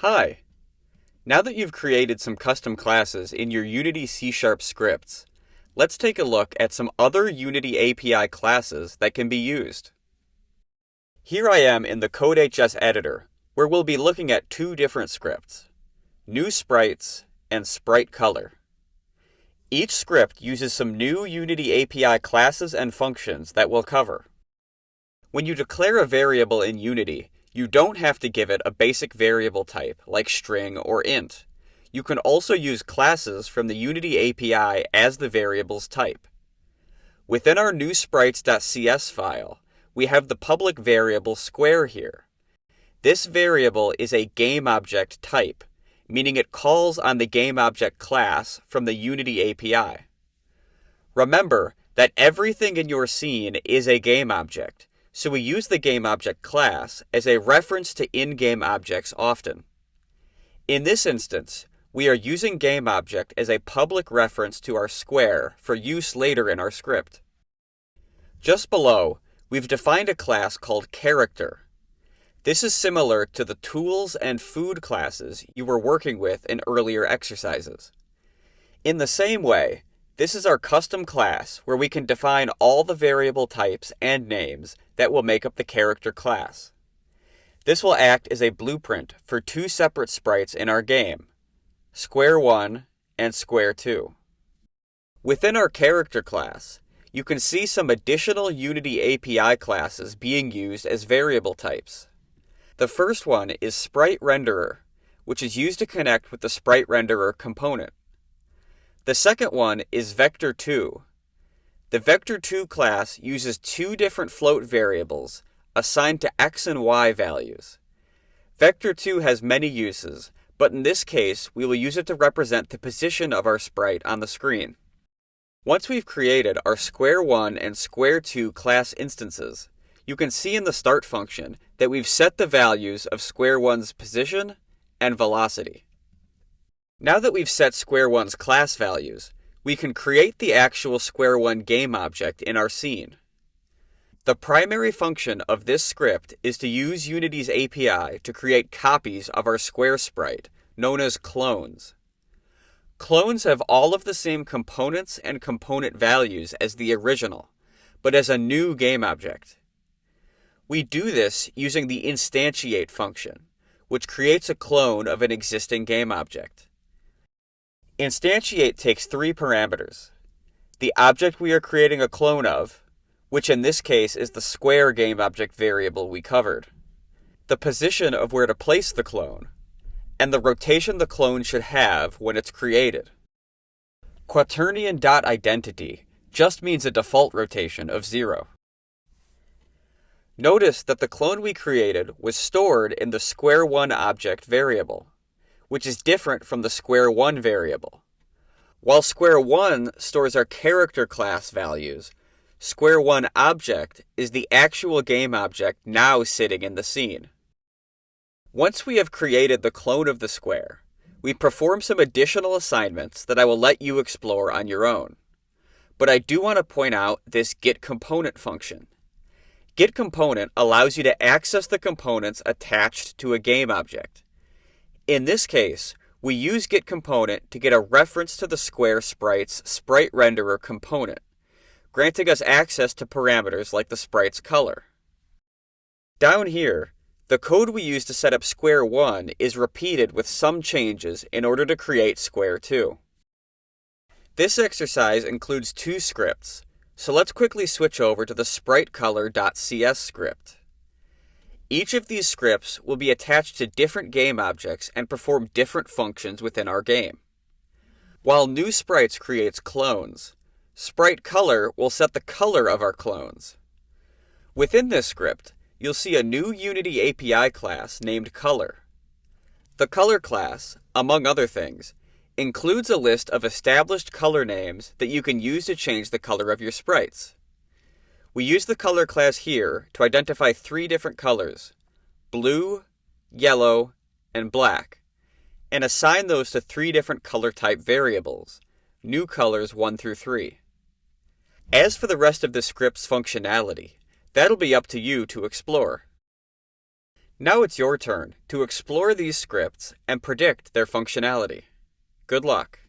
Hi! Now that you've created some custom classes in your Unity C# scripts, let's take a look at some other Unity API classes that can be used. Here I am in the CodeHS editor, where we'll be looking at two different scripts, New Sprites and Sprite Color. Each script uses some new Unity API classes and functions that we'll cover. When you declare a variable in Unity, you don't have to give it a basic variable type like string or int. You can also use classes from the Unity API as the variable's type. Within our newsprites.cs file, we have the public variable square here. This variable is a GameObject type, meaning it calls on the GameObject class from the Unity API. Remember that everything in your scene is a GameObject, so we use the GameObject class as a reference to in-game objects often. In this instance, we are using GameObject as a public reference to our square for use later in our script. Just below, we've defined a class called Character. This is similar to the Tools and Food classes you were working with in earlier exercises. In the same way, this is our custom class where we can define all the variable types and names that will make up the character class. This will act as a blueprint for two separate sprites in our game, Square 1 and Square 2. Within our character class, you can see some additional Unity API classes being used as variable types. The first one is Sprite Renderer, which is used to connect with the Sprite Renderer component. The second one is Vector2. The Vector2 class uses two different float variables assigned to x and y values. Vector2 has many uses, but in this case, we will use it to represent the position of our sprite on the screen. Once we've created our Square 1 and Square 2 class instances, you can see in the start function that we've set the values of Square 1's position and velocity. Now that we've set Square 1's class values, we can create the actual Square 1 game object in our scene. The primary function of this script is to use Unity's API to create copies of our square sprite, known as clones. Clones have all of the same components and component values as the original, but as a new game object. We do this using the instantiate function, which creates a clone of an existing game object. Instantiate takes three parameters: the object we are creating a clone of, which in this case is the square GameObject variable we covered, the position of where to place the clone, and the rotation the clone should have when it's created. Quaternion.identity just means a default rotation of 0. Notice that the clone we created was stored in the Square 1 object variable, which is different from the Square 1 variable. While Square 1 stores our character class values, Square 1 object is the actual game object now sitting in the scene. Once we have created the clone of the square, we perform some additional assignments that I will let you explore on your own. But I do want to point out this getComponent function. GetComponent allows you to access the components attached to a game object. In this case, we use getComponent to get a reference to the square sprite's sprite renderer component, granting us access to parameters like the sprite's color. Down here, the code we use to set up Square 1 is repeated with some changes in order to create Square 2. This exercise includes two scripts, so let's quickly switch over to the spritecolor.cs script. Each of these scripts will be attached to different game objects and perform different functions within our game. While New Sprites creates clones, Sprite Color will set the color of our clones. Within this script, you'll see a new Unity API class named Color. The Color class, among other things, includes a list of established color names that you can use to change the color of your sprites. We use the color class here to identify three different colors, blue, yellow, and black, and assign those to three different color type variables, new colors 1 through 3. As for the rest of the script's functionality, that'll be up to you to explore. Now it's your turn to explore these scripts and predict their functionality. Good luck.